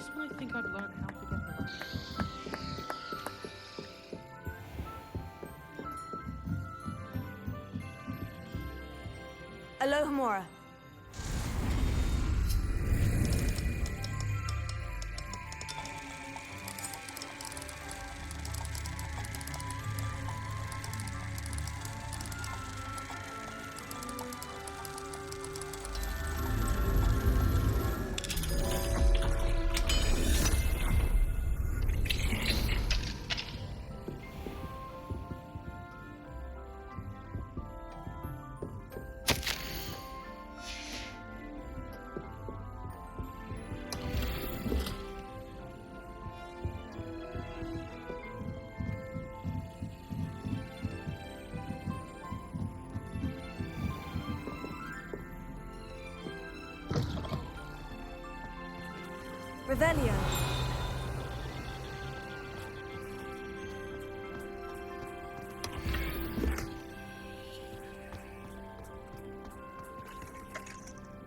Just when I think I've learned how to get around. Alohomora. Revelio.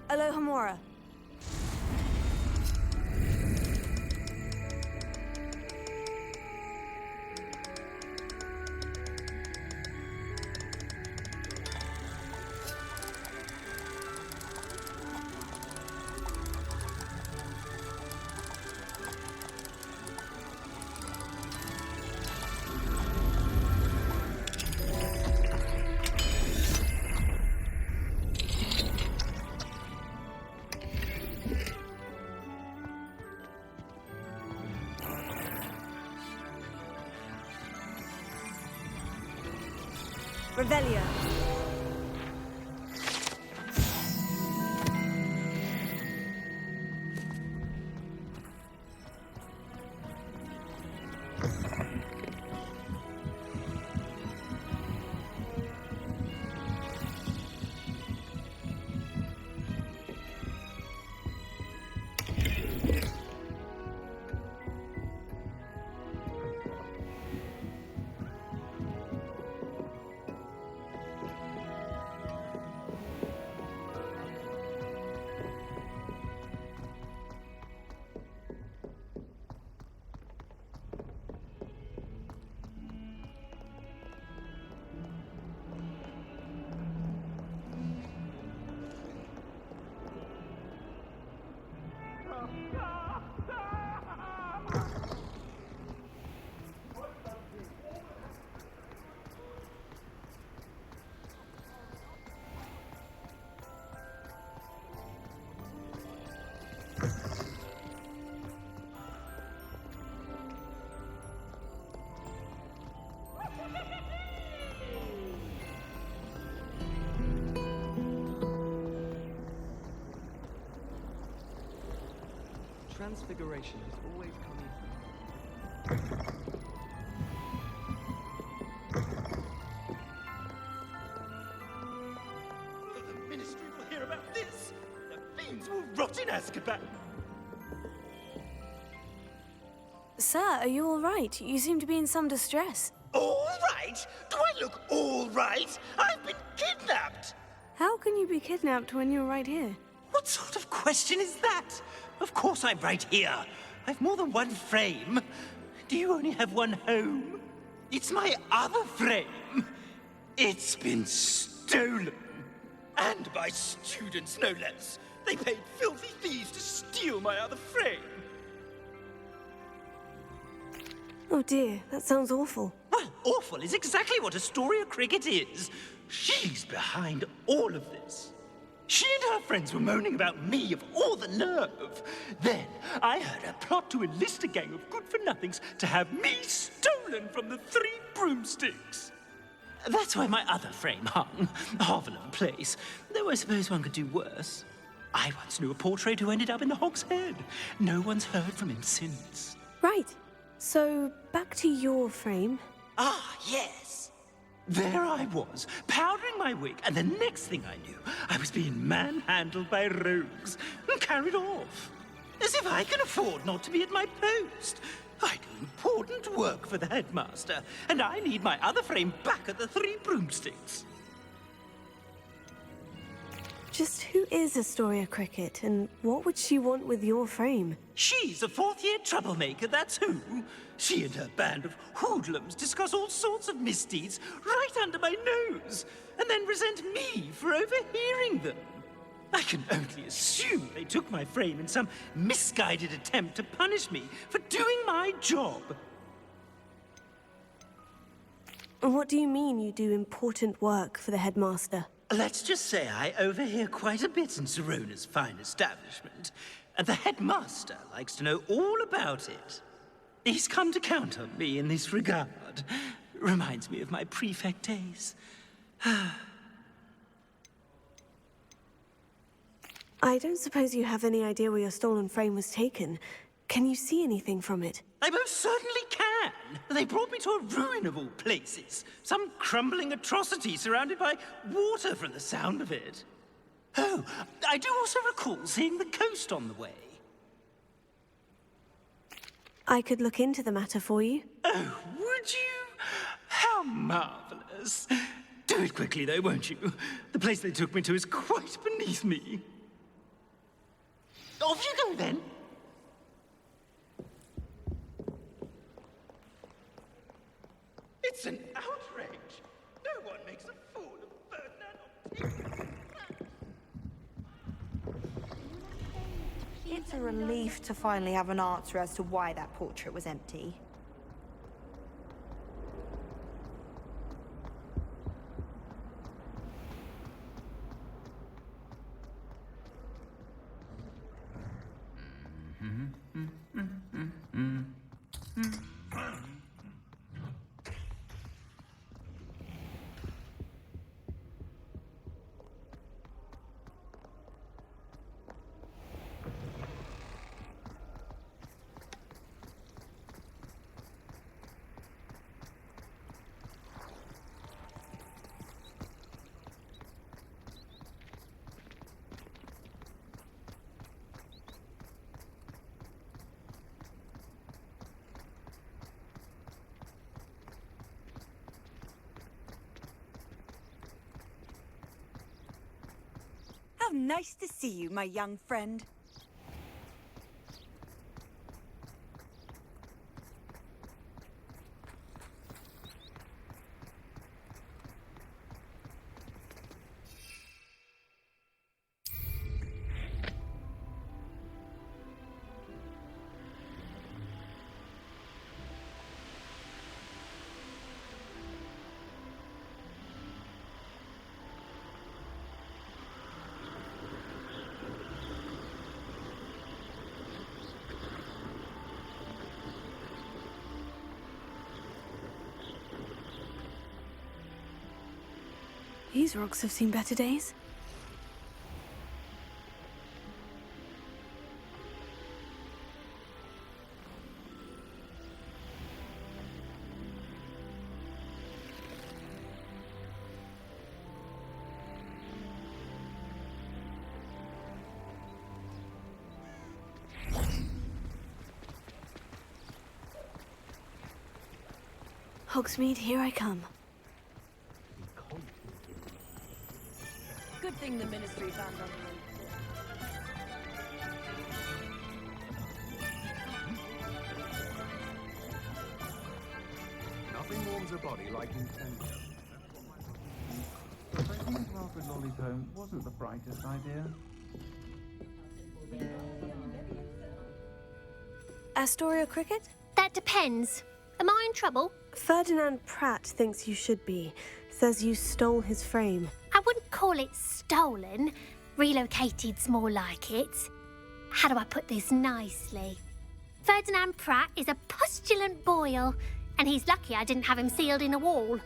Alohomora. Revelio. Transfiguration has always come The Ministry will hear about this! The fiends will rot in Azkaban! Sir, are you all right? You seem to be in some distress. All right? Do I look all right? I've been kidnapped! How can you be kidnapped when you're right here? What sort of question is that? Of course I'm right here. I've more than one frame. Do you only have one home? It's my other frame. It's been stolen. And by students, no less. They paid filthy thieves to steal my other frame. Oh dear, that sounds awful. Well, awful is exactly what Astoria Cricket is. She's behind all of this. She and her friends were moaning about me, of all the nerve. Then I heard her plot to enlist a gang of good-for-nothings to have me stolen from the 3 broomsticks. That's why my other frame hung. Harvelum place. Though I suppose one could do worse. I once knew a portrait who ended up in the Hog's Head. No one's heard from him since. Right. So, back to your frame. Ah, yes. There I was, powdering my wig, and the next thing I knew, I was being manhandled by rogues and carried off. As if I can afford not to be at my post. I do important work for the headmaster, and I need my other frame back at the 3 broomsticks. Just who is Astoria Cricket, and what would she want with your frame? She's a fourth-year troublemaker, that's who. She and her band of hoodlums discuss all sorts of misdeeds right under my nose, and then resent me for overhearing them. I can only assume they took my frame in some misguided attempt to punish me for doing my job. What do you mean you do important work for the headmaster? Let's just say I overhear quite a bit in Serona's fine establishment, and the headmaster likes to know all about it. He's come to count on me in this regard. Reminds me of my prefect days. I don't suppose you have any idea where your stolen frame was taken. Can you see anything from it? I most certainly can. They brought me to a ruin of all places. Some crumbling atrocity surrounded by water from the sound of it. Oh, I do also recall seeing the coast on the way. I could look into the matter for you. Oh, would you? How marvelous. Do it quickly, though, won't you? The place they took me to is quite beneath me. Off you go, then. It's an outrage. No one makes a fool of Ferdinand or It's a relief to finally have an answer as to why that portrait was empty. How nice to see you, my young friend. These rocks have seen better days. Hogsmeade, here I come. Good thing the Ministry found on you. Nothing warms a body like incense. Taking a Alfred Lolly's home wasn't the brightest idea. Astoria Cricket? That depends. Am I in trouble? Ferdinand Pratt thinks you should be. Says you stole his frame. I wouldn't call it stolen. Relocated's more like it. How do I put this nicely? Ferdinand Pratt is a postulant boil, and he's lucky I didn't have him sealed in a wall.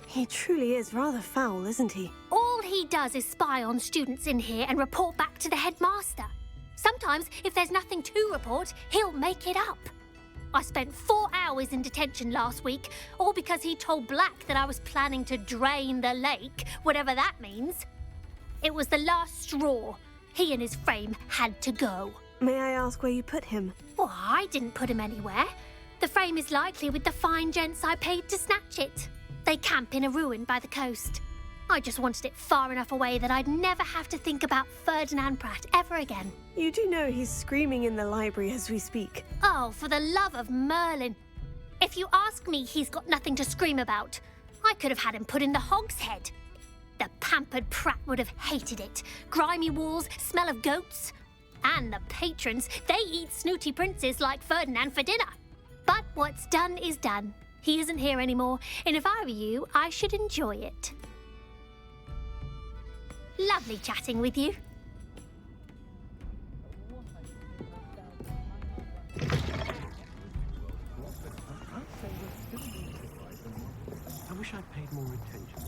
He truly is rather foul, isn't he? All he does is spy on students in here and report back to the headmaster. Sometimes, if there's nothing to report, he'll make it up. I spent 4 hours in detention last week, all because he told Black that I was planning to drain the lake, whatever that means. It was the last straw. He and his frame had to go. May I ask where you put him? Well, I didn't put him anywhere. The frame is likely with the fine gents I paid to snatch it. They camp in a ruin by the coast. I just wanted it far enough away that I'd never have to think about Ferdinand Pratt ever again. You do know he's screaming in the library as we speak. Oh, for the love of Merlin. If you ask me, he's got nothing to scream about. I could have had him put in the hogshead. The pampered Pratt would have hated it. Grimy walls, smell of goats. And the patrons, they eat snooty princes like Ferdinand for dinner. But what's done is done. He isn't here anymore, and if I were you, I should enjoy it. Lovely chatting with you. I wish I'd paid more attention.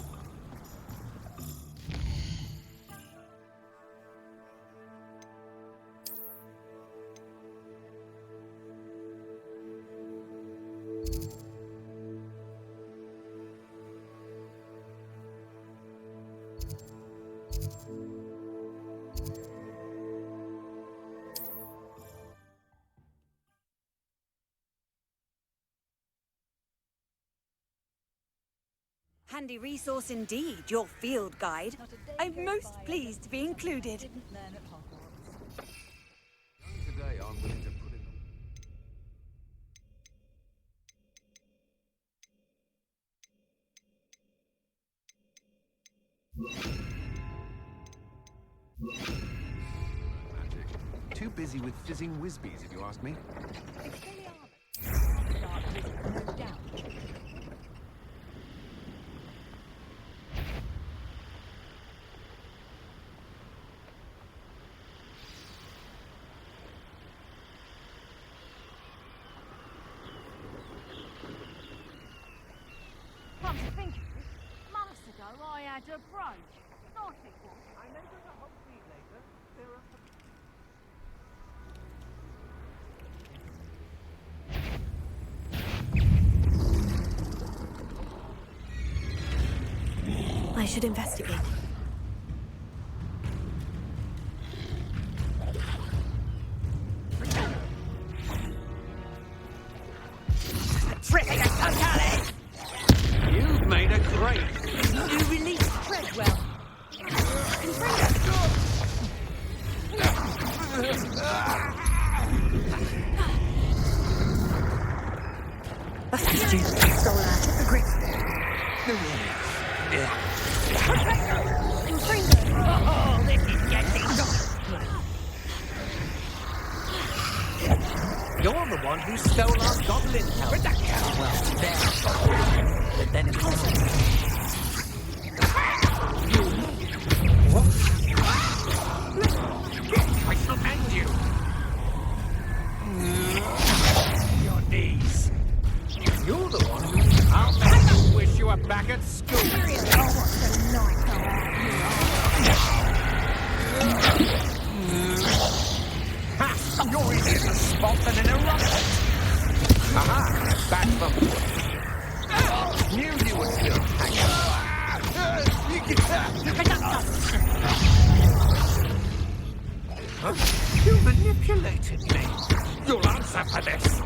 Handy resource indeed, your field guide. I'm most pleased to be included. Today I'm willing to put in magic. Too busy with fizzing whizbees, if you ask me. Come to think of it, months ago I had a brooch. Nice it was. I know there's a hot tea later. There are... I should investigate. You've made a great. You released Treadwell. A fishing stole out of the grip. Oh, this is getting... You're the one who stole our goblin helmet. Well, there. But then it was... What? I shall end you. Your knees. You're the one who... I'll make you wish you were back at school. Ha! You're easier to spot than an eruption. Aha! Back from... Knew you were still Huh? You manipulated me. You'll answer for this.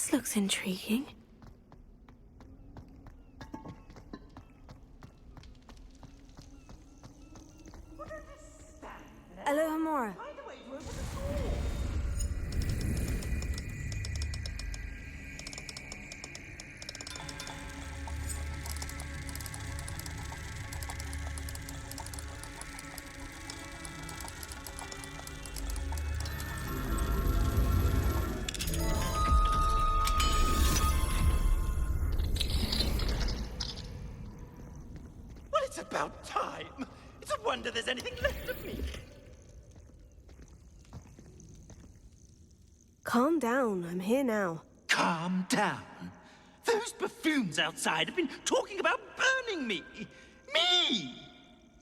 This looks intriguing. Hello, Hamora. Well, it's about time. It's a wonder there's anything left of me. Calm down, I'm here now. Calm down. Those buffoons outside have been talking about burning me. Me!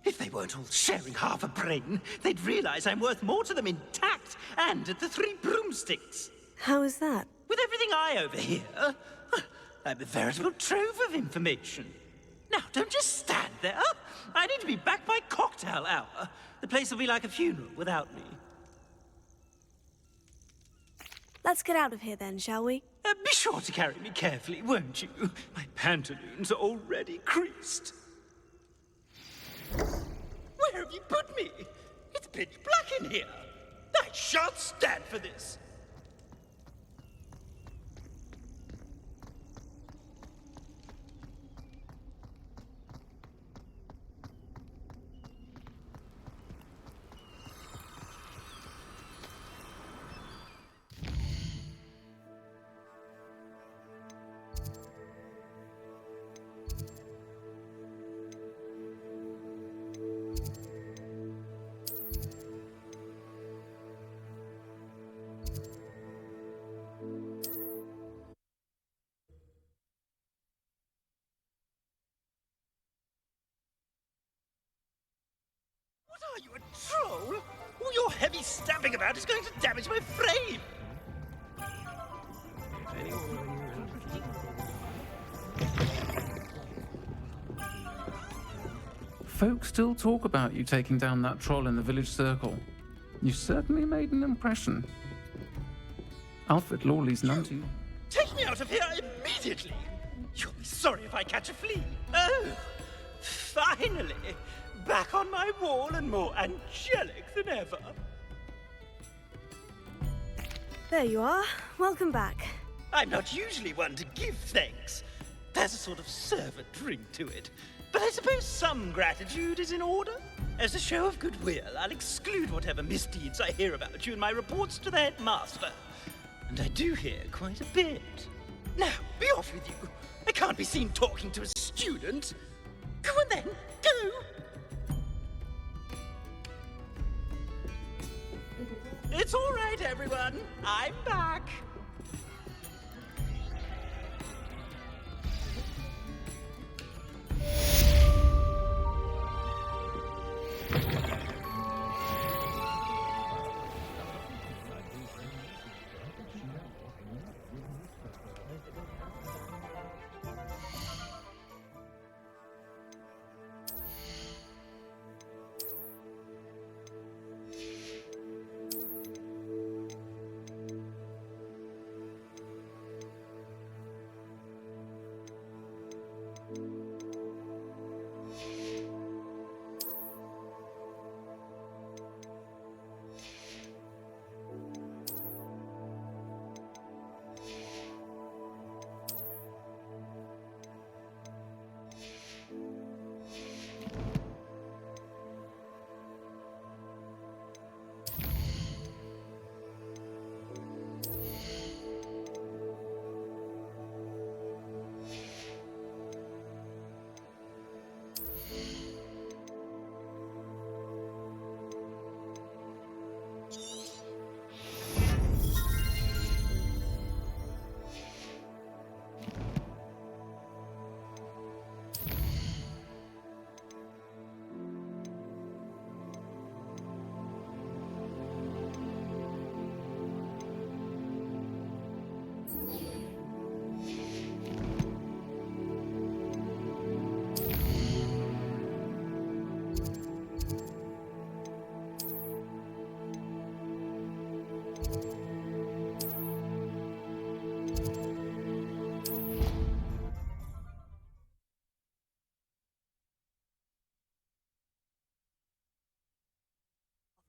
If they weren't all sharing half a brain, they'd realize I'm worth more to them intact and at the 3 broomsticks. How is that? With everything I overhear, I'm a veritable trove of information. Now, don't just stand there. I need to be back by cocktail hour. The place will be like a funeral without me. Let's get out of here then, shall we? Be sure to carry me carefully, won't you? My pantaloons are already creased. Where have you put me? It's pitch black in here. I shan't stand for this. What are you, a troll? All your heavy stamping about is going to damage my frame. Folks still talk about you taking down that troll in the village circle. You certainly made an impression. Alfred Lawley's none to you. Take me out of here immediately. You'll be sorry if I catch a flea. Oh, finally. Back on my wall and more angelic than ever. There you are. Welcome back. I'm not usually one to give thanks. There's a sort of servant ring to it. But I suppose some gratitude is in order. As a show of goodwill, I'll exclude whatever misdeeds I hear about you in my reports to the headmaster. And I do hear quite a bit. Now, be off with you. I can't be seen talking to a student. Go on then, go! It's all right, everyone. I'm back.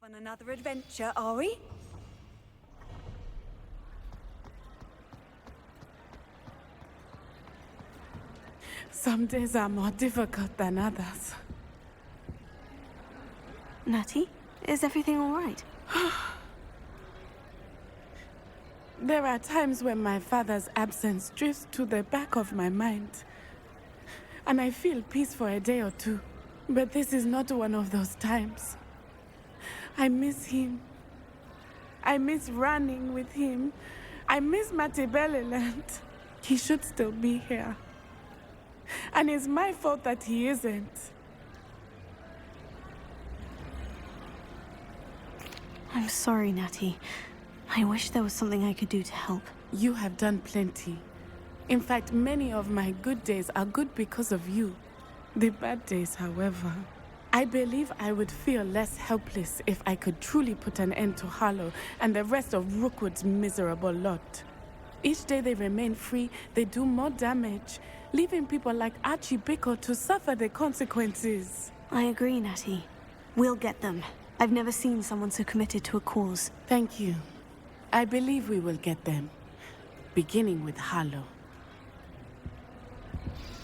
On another adventure, are we? Some days are more difficult than others. Natty, is everything all right? There are times when my father's absence drifts to the back of my mind, and I feel peace for a day or two. But this is not one of those times. I miss him. I miss running with him. I miss Matibeleland. He should still be here. And it's my fault that he isn't. I'm sorry, Natty. I wish there was something I could do to help. You have done plenty. In fact, many of my good days are good because of you. The bad days, however, I believe I would feel less helpless if I could truly put an end to Harlow and the rest of Rookwood's miserable lot. Each day they remain free, they do more damage, leaving people like Archie Bickle to suffer the consequences. I agree, Natty. We'll get them. I've never seen someone so committed to a cause. Thank you. I believe we will get them, beginning with Harlow.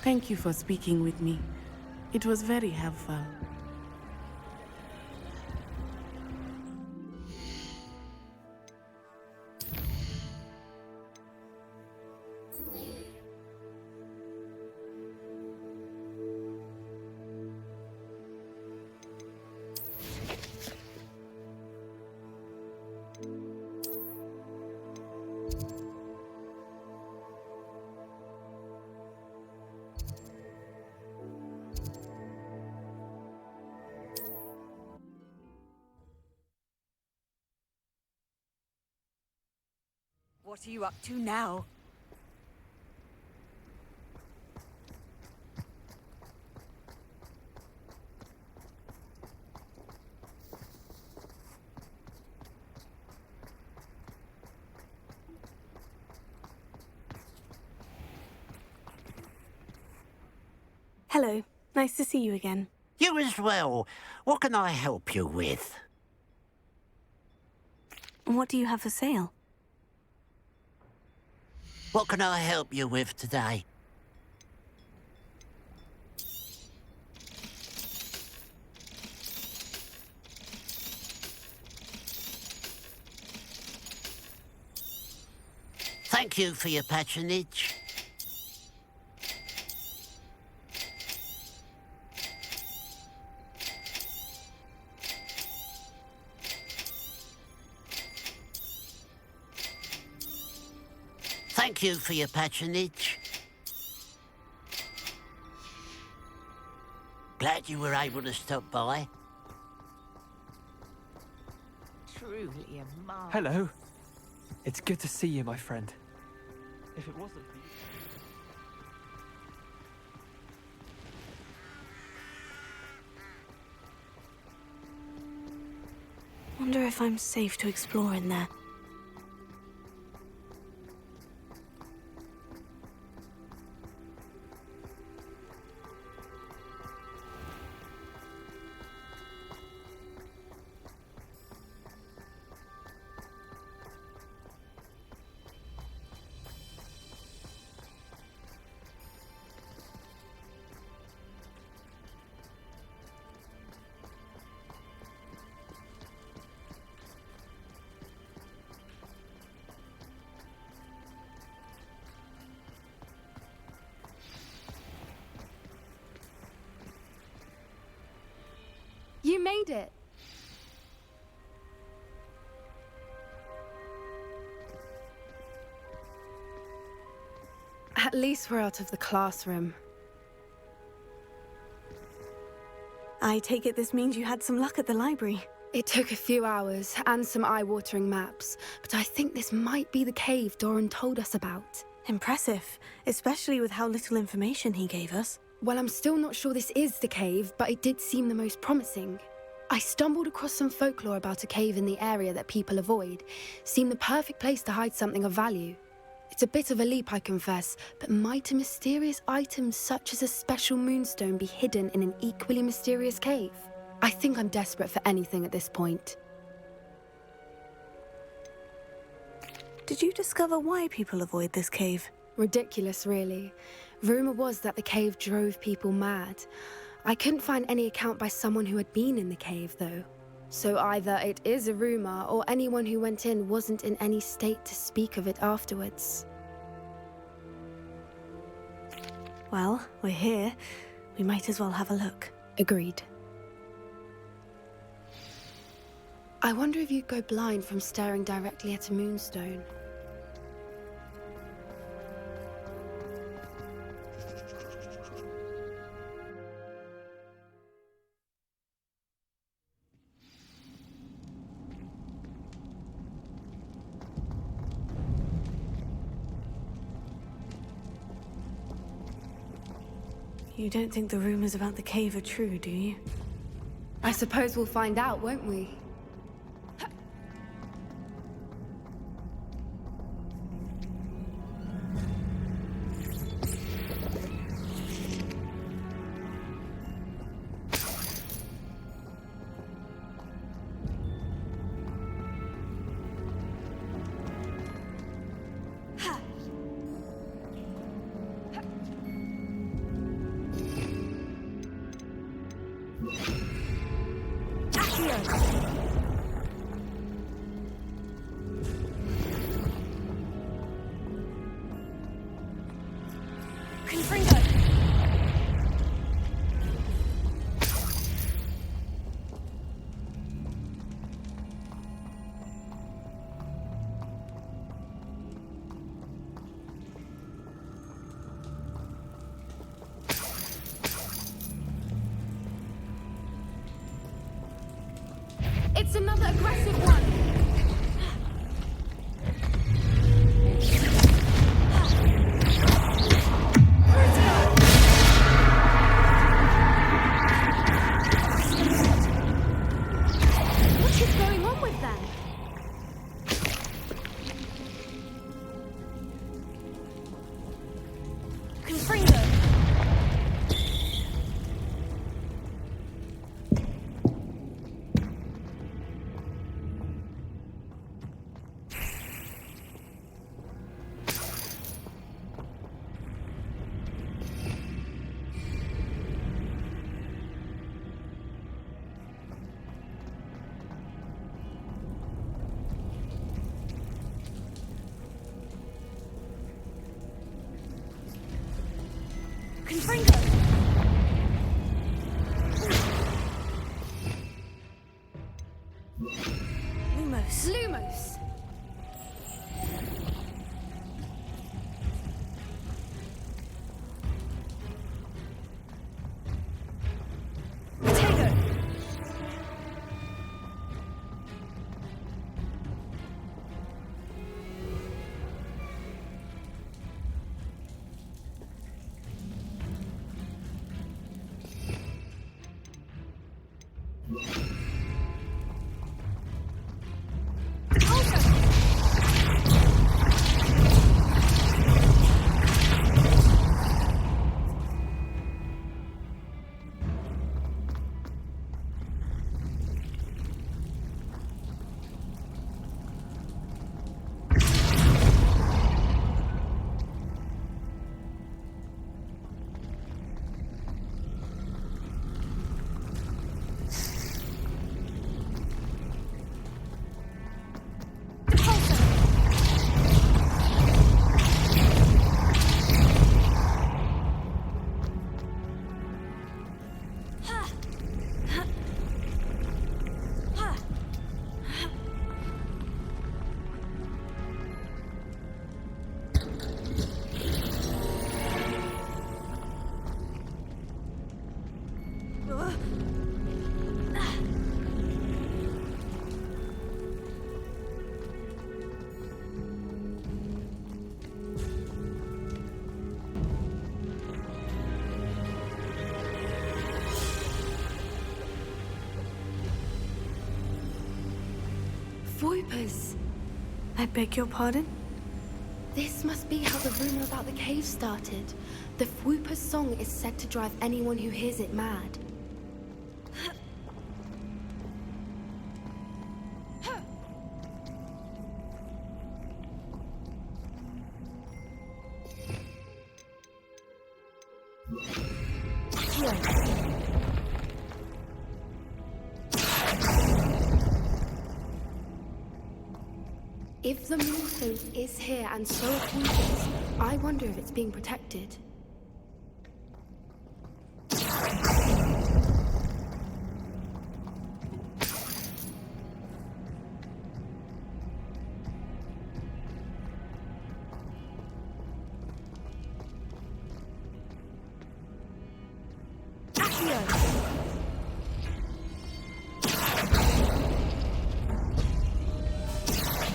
Thank you for speaking with me. It was very helpful. What are you up to now? Hello. Nice to see you again. You as well. What can I help you with? What do you have for sale? What can I help you with today? Thank you for your patronage. Thank you for your patronage. Glad you were able to stop by. Truly a marvel. Hello. It's good to see you, my friend. If it wasn't for you... Wonder if I'm safe to explore in there. You made it! At least we're out of the classroom. I take it this means you had some luck at the library. It took a few hours and some eye-watering maps, but I think this might be the cave Doran told us about. Impressive, especially with how little information he gave us. Well, I'm still not sure this is the cave, but it did seem the most promising. I stumbled across some folklore about a cave in the area that people avoid. Seemed the perfect place to hide something of value. It's a bit of a leap, I confess, but might a mysterious item such as a special moonstone be hidden in an equally mysterious cave? I think I'm desperate for anything at this point. Did you discover why people avoid this cave? Ridiculous, really. Rumor was that the cave drove people mad. I couldn't find any account by someone who had been in the cave, though. So either it is a rumor, or anyone who went in wasn't in any state to speak of it afterwards. Well, we're here. We might as well have a look. Agreed. I wonder if you'd go blind from staring directly at a moonstone. You don't think the rumors about the cave are true, do you? I suppose we'll find out, won't we? It's another aggressive one! What is going on with them? Confringo! Lumos! Potato! Voipers! I beg your pardon? This must be how the rumor about the cave started. The Whooper's song is said to drive anyone who hears it mad. If the Moonstone is here and so are Hogwarts, I wonder if it's being protected.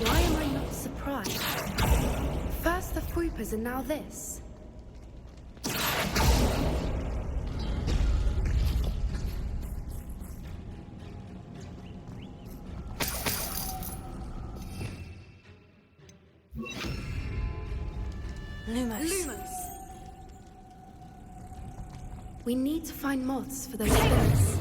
Why am I not surprised? First the Foopers and now this. Lumos. We need to find moths for those things.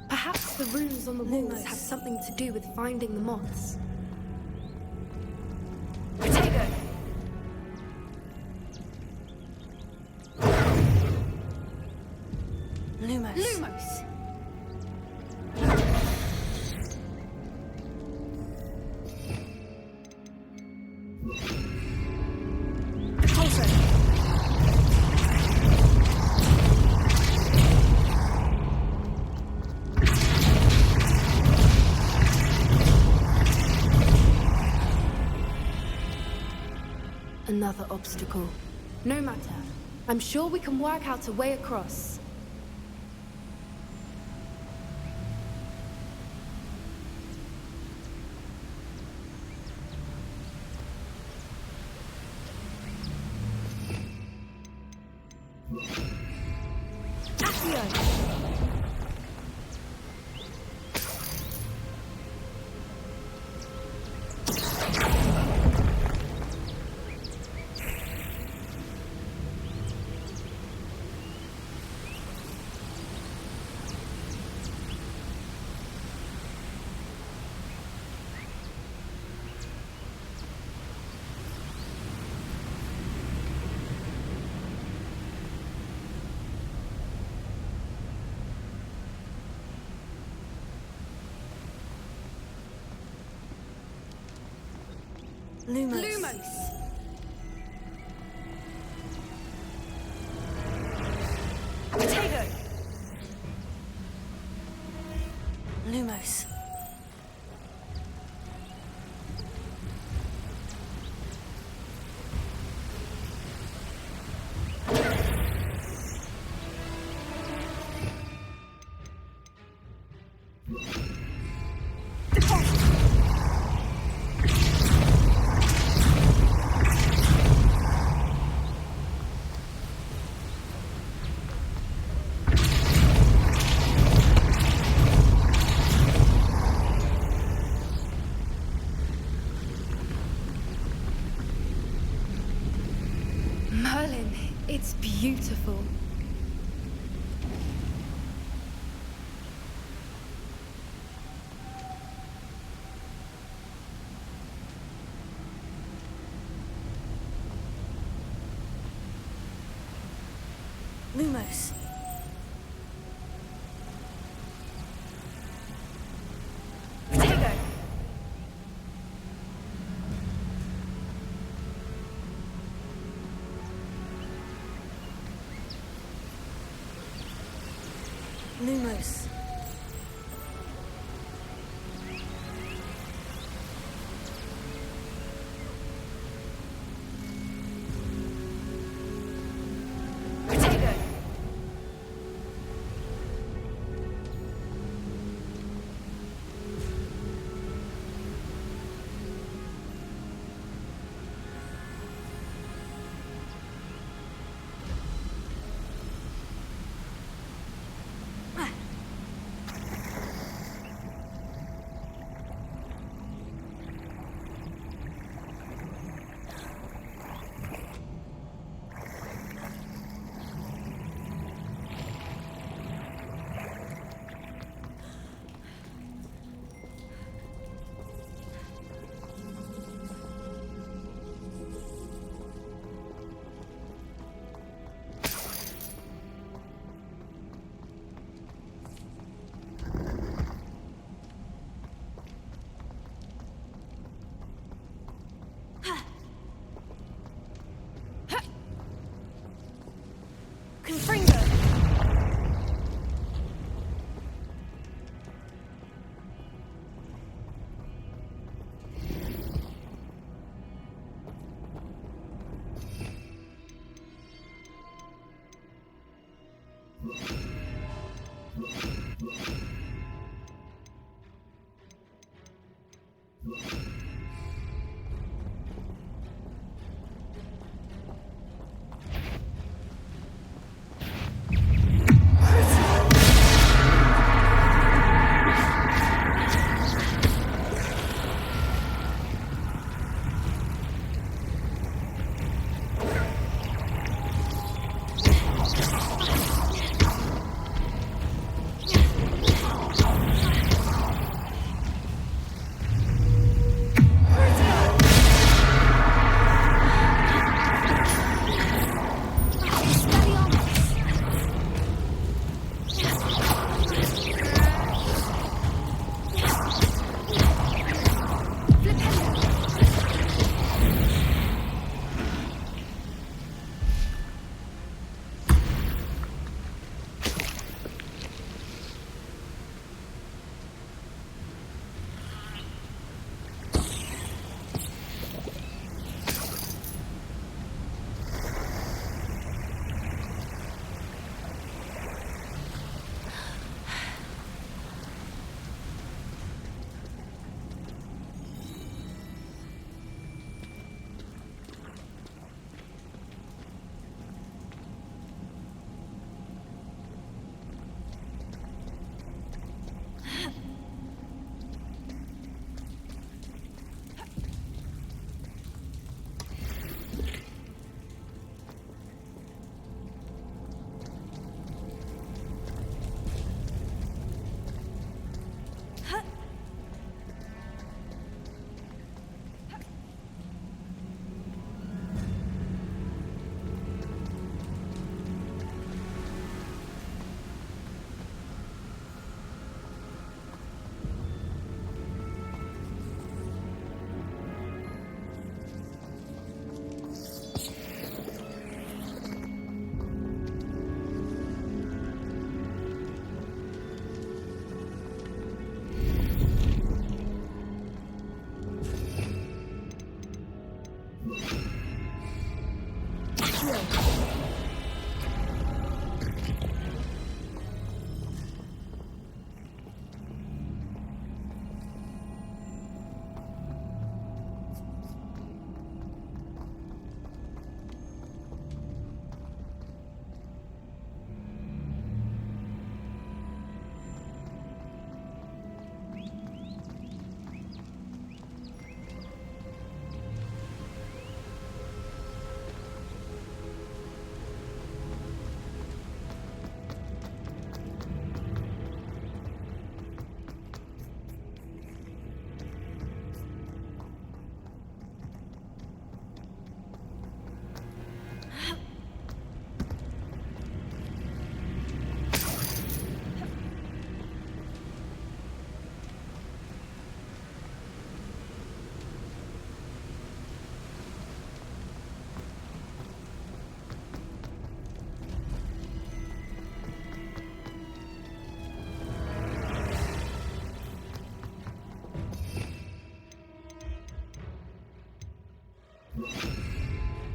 Perhaps the runes on the walls have something to do with finding the moths. Potato. Lumos. Another obstacle. No matter. I'm sure we can work out a way across. Lumos. Potato. Lumos. Merlin, it's beautiful. Lumos. Potato. Lumos. heal.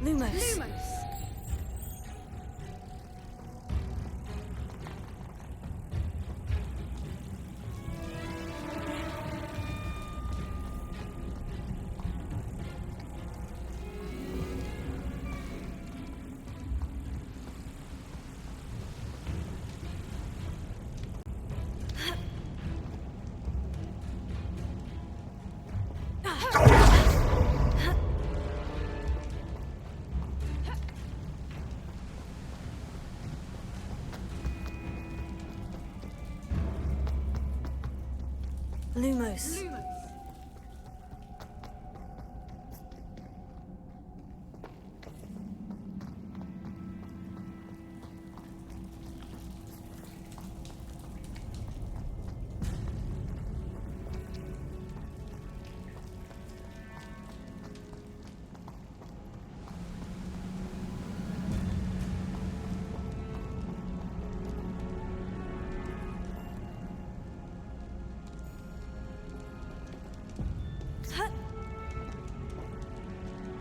Lumos. Lumos.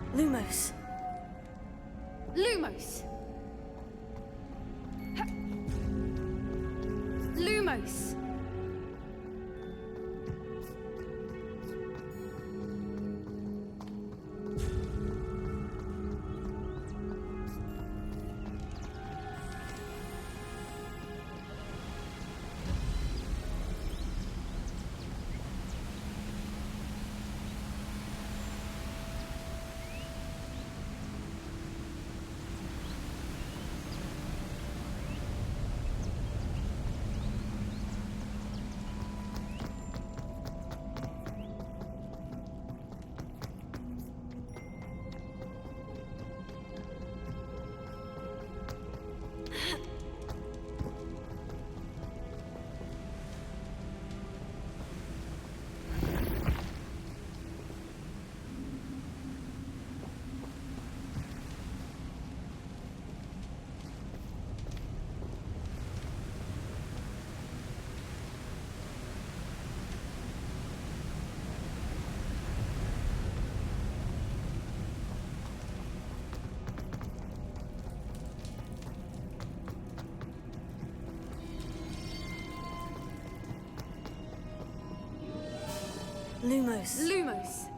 Lumos. Lumos. Lumos. Lumos. Lumos.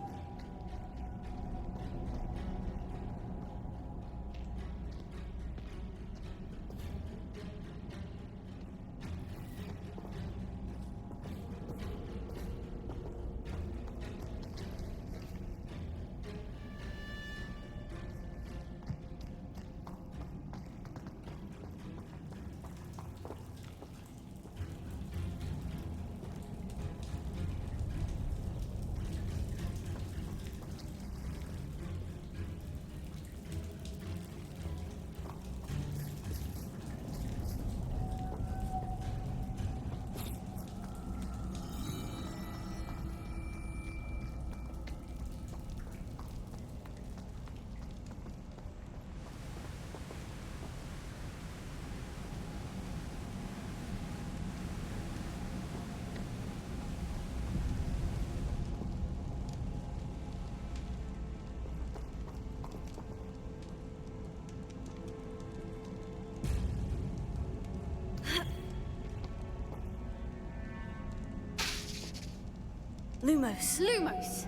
Lumos. Lumos!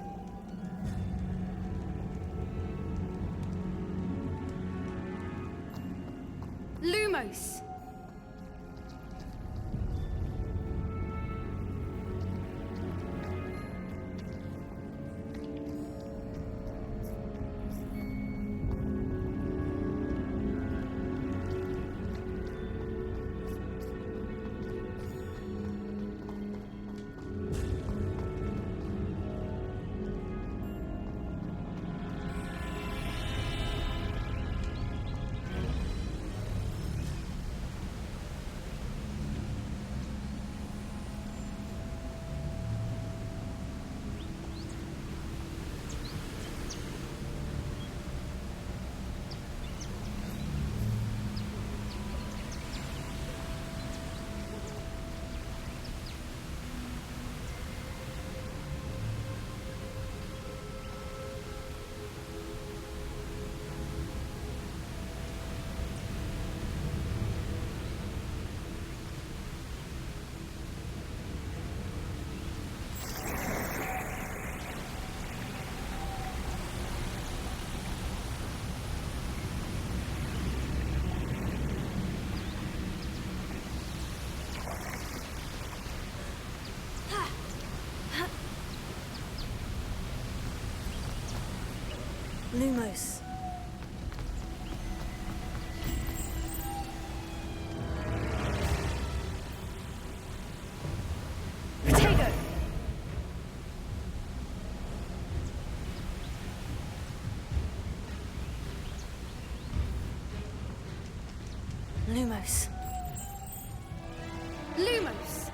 Lumos! Lumos. Potato! Lumos. Lumos!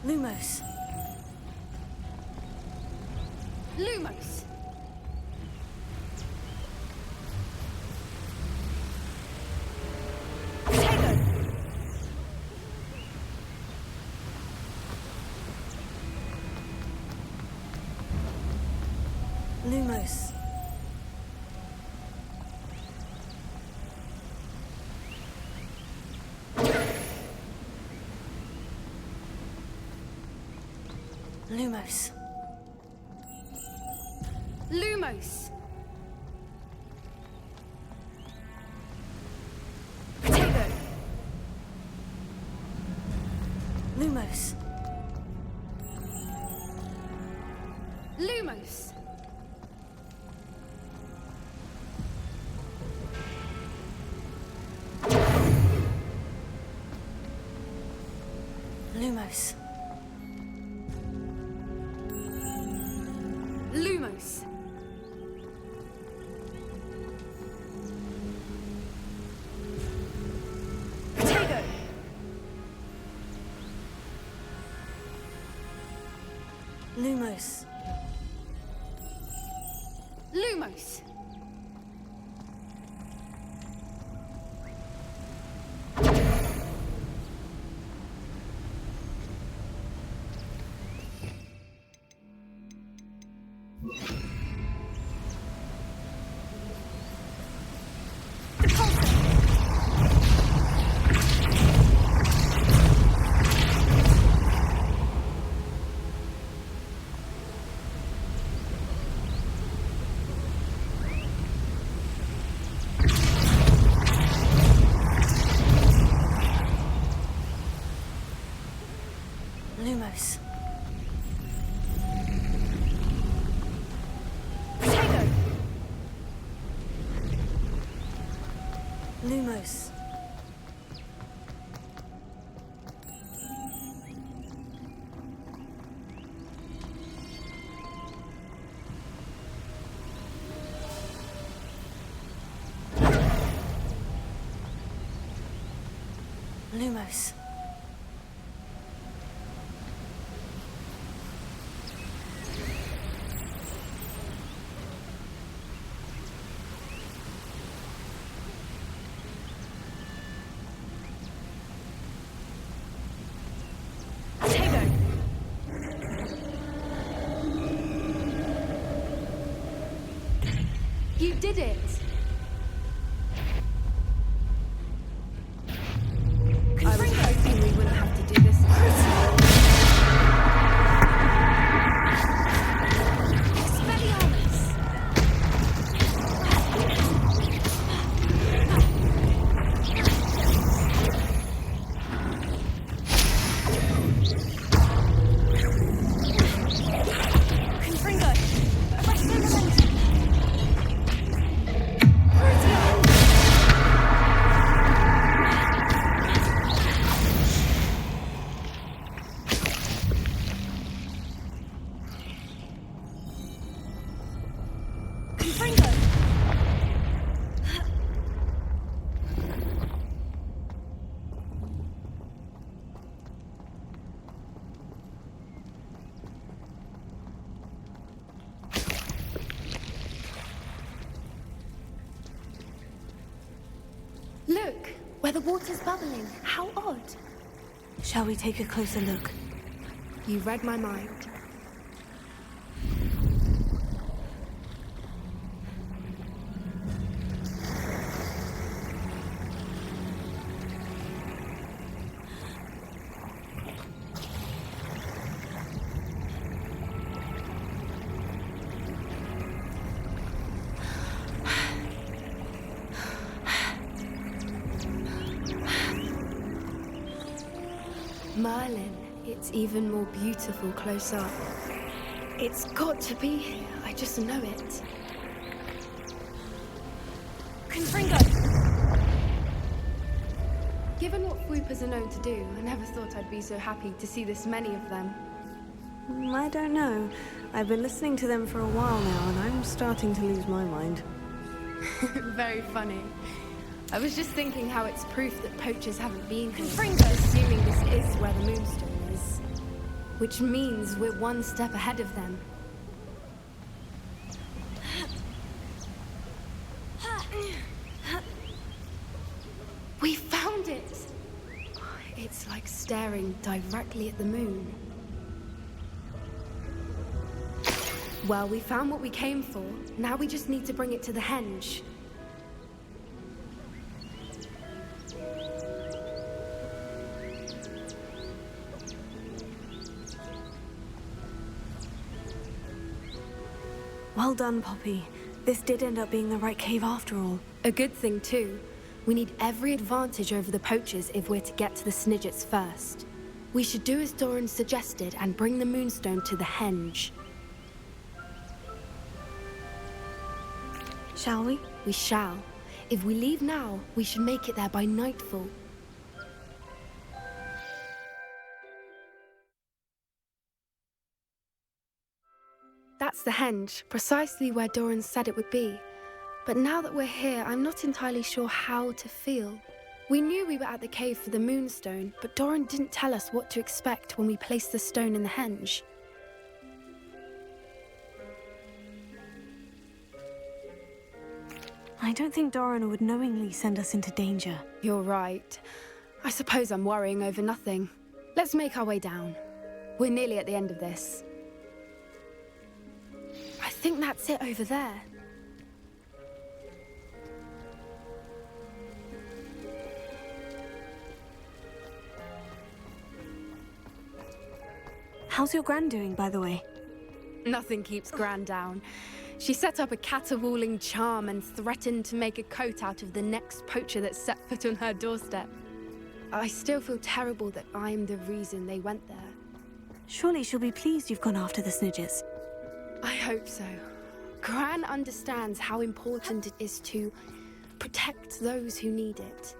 Lumos. Lumos! Potato! Lumos. Lumos. Lumos! Potato! Lumos. Lumos! Lumos. Lumos! Potato! Lumos. Lumos! Lumos. Potato! Lumos. Lumos. Potato! You did it! the water's bubbling. How odd. Shall we take a closer look? You read my mind. Merlin, it's even more beautiful close up. It's got to be here, I just know it. Confringo! Given what Fwoopas are known to do, I never thought I'd be so happy to see this many of them. I don't know. I've been listening to them for a while now, and I'm starting to lose my mind. Very funny. I was just thinking how it's proof that poachers haven't been here. Confringo! Assuming this is where the Moonstone is. Which means we're one step ahead of them. We found it! It's like staring directly at the moon. Well, we found what we came for. Now we just need to bring it to the henge. Well done, Poppy. This did end up being the right cave after all. A good thing, too. We need every advantage over the poachers if we're to get to the Snidgets first. We should do as Doran suggested and bring the Moonstone to the henge. Shall we? We shall. If we leave now, we should make it there by nightfall. That's the henge, precisely where Doran said it would be. But now that we're here, I'm not entirely sure how to feel. We knew we were at the cave for the Moonstone, but Doran didn't tell us what to expect when we placed the stone in the henge. I don't think Doran would knowingly send us into danger. You're right. I suppose I'm worrying over nothing. Let's make our way down. We're nearly at the end of this. I think that's it over there. How's your Gran doing, by the way? Nothing keeps Gran down. She set up a caterwauling charm and threatened to make a coat out of the next poacher that set foot on her doorstep. I still feel terrible that I'm the reason they went there. Surely she'll be pleased you've gone after the Snidgets. I hope so. Gran understands how important it is to protect those who need it.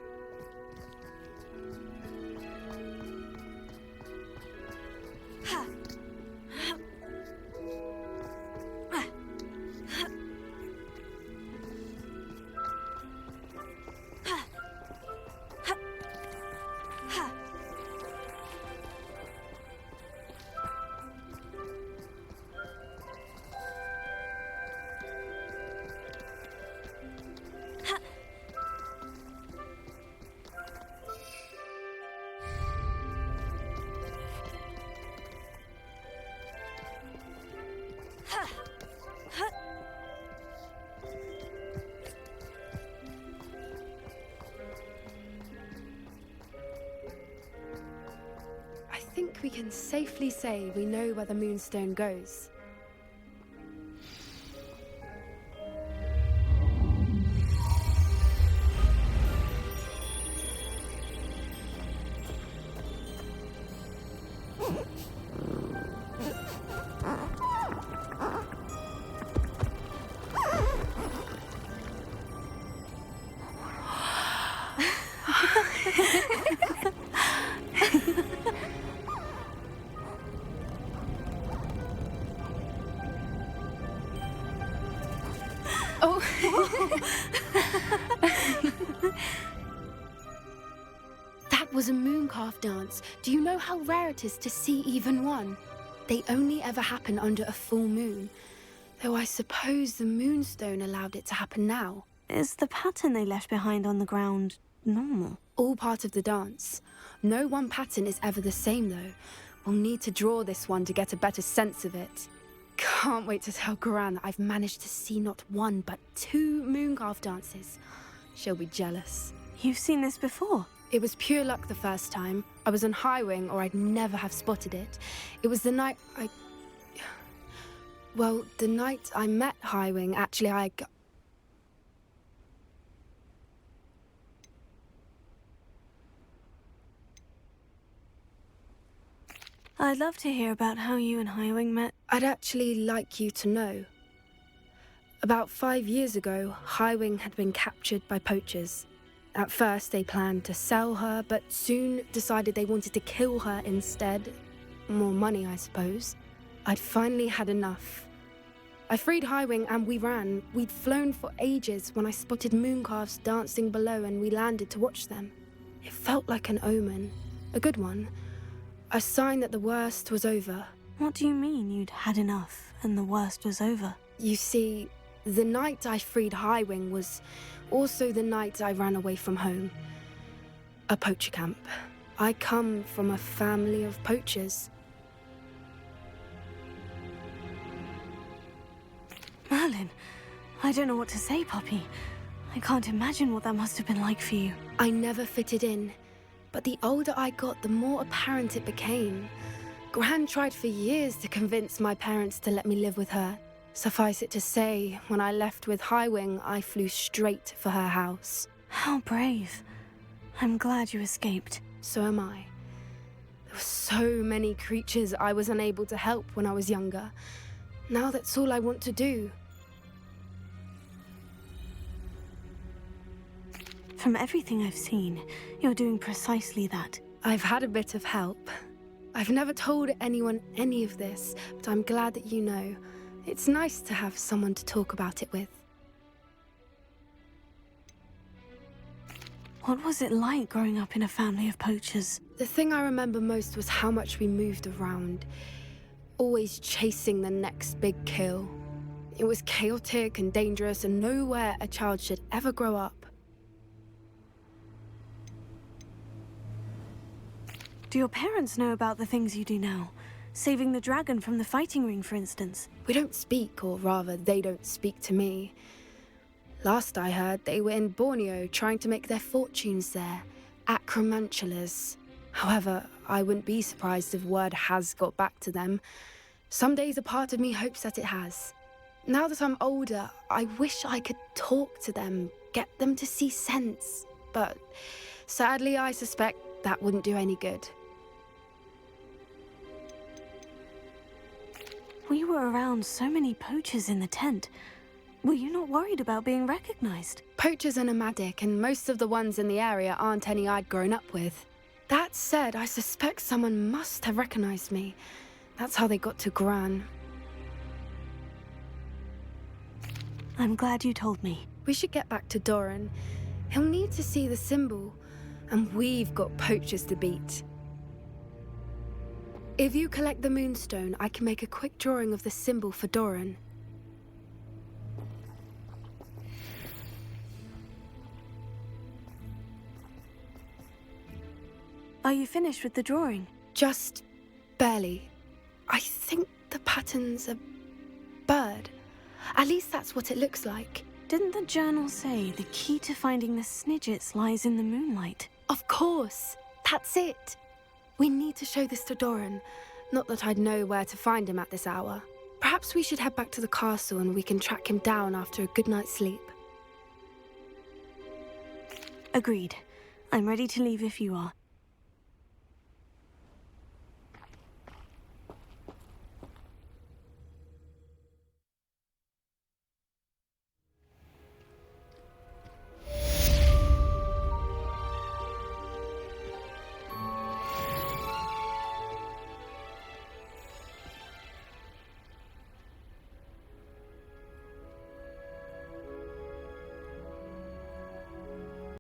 I think we can safely say we know where the Moonstone goes. That was a mooncalf dance. Do you know how rare it is to see even one? They only ever happen under a full moon. Though I suppose the Moonstone allowed it to happen now. Is the pattern they left behind on the ground normal. All part of the dance. No one pattern is ever the same, though. We'll need to draw this one to get a better sense of it. Can't wait to tell Gran that I've managed to see not one, but 2 mooncalf dances. She'll be jealous. You've seen this before? It was pure luck the first time. I was on Highwing, or I'd never have spotted it. It was the night Well, the night I met Highwing, actually, I'd love to hear about how you and Highwing met. I'd actually like you to know. About 5 years ago, Highwing had been captured by poachers. At first, they planned to sell her, but soon decided they wanted to kill her instead. More money, I suppose. I'd finally had enough. I freed Highwing and we ran. We'd flown for ages when I spotted mooncalves dancing below and we landed to watch them. It felt like an omen. A good one. A sign that the worst was over. What do you mean you'd had enough and the worst was over? You see, the night I freed Highwing was also the night I ran away from home. A poacher camp. I come from a family of poachers. Merlin, I don't know what to say, Poppy. I can't imagine what that must have been like for you. I never fitted in, but the older I got, the more apparent it became. Gran tried for years to convince my parents to let me live with her. Suffice it to say, when I left with Highwing, I flew straight for her house. How brave. I'm glad you escaped. So am I. There were so many creatures I was unable to help when I was younger. Now that's all I want to do. From everything I've seen, you're doing precisely that. I've had a bit of help. I've never told anyone any of this, but I'm glad that you know. It's nice to have someone to talk about it with. What was it like growing up in a family of poachers? The thing I remember most was how much we moved around, always chasing the next big kill. It was chaotic and dangerous and nowhere a child should ever grow up. Do your parents know about the things you do now? Saving the dragon from the fighting ring, for instance. We don't speak, or rather, they don't speak to me. Last I heard, they were in Borneo trying to make their fortunes there, acromantulas. However, I wouldn't be surprised if word has got back to them. Some days a part of me hopes that it has. Now that I'm older, I wish I could talk to them, get them to see sense. But sadly, I suspect that wouldn't do any good. We were around so many poachers in the tent. Were you not worried about being recognized? Poachers are nomadic, and most of the ones in the area aren't any I'd grown up with. That said, I suspect someone must have recognized me. That's how they got to Gran. I'm glad you told me. We should get back to Doran. He'll need to see the symbol, and we've got poachers to beat. If you collect the Moonstone, I can make a quick drawing of the symbol for Doran. Are you finished with the drawing? Just barely. I think the pattern's a bird. At least that's what it looks like. Didn't the journal say the key to finding the Snidgets lies in the moonlight? Of course. That's it. We need to show this to Doran. Not that I'd know where to find him at this hour. Perhaps we should head back to the castle and we can track him down after a good night's sleep. Agreed. I'm ready to leave if you are.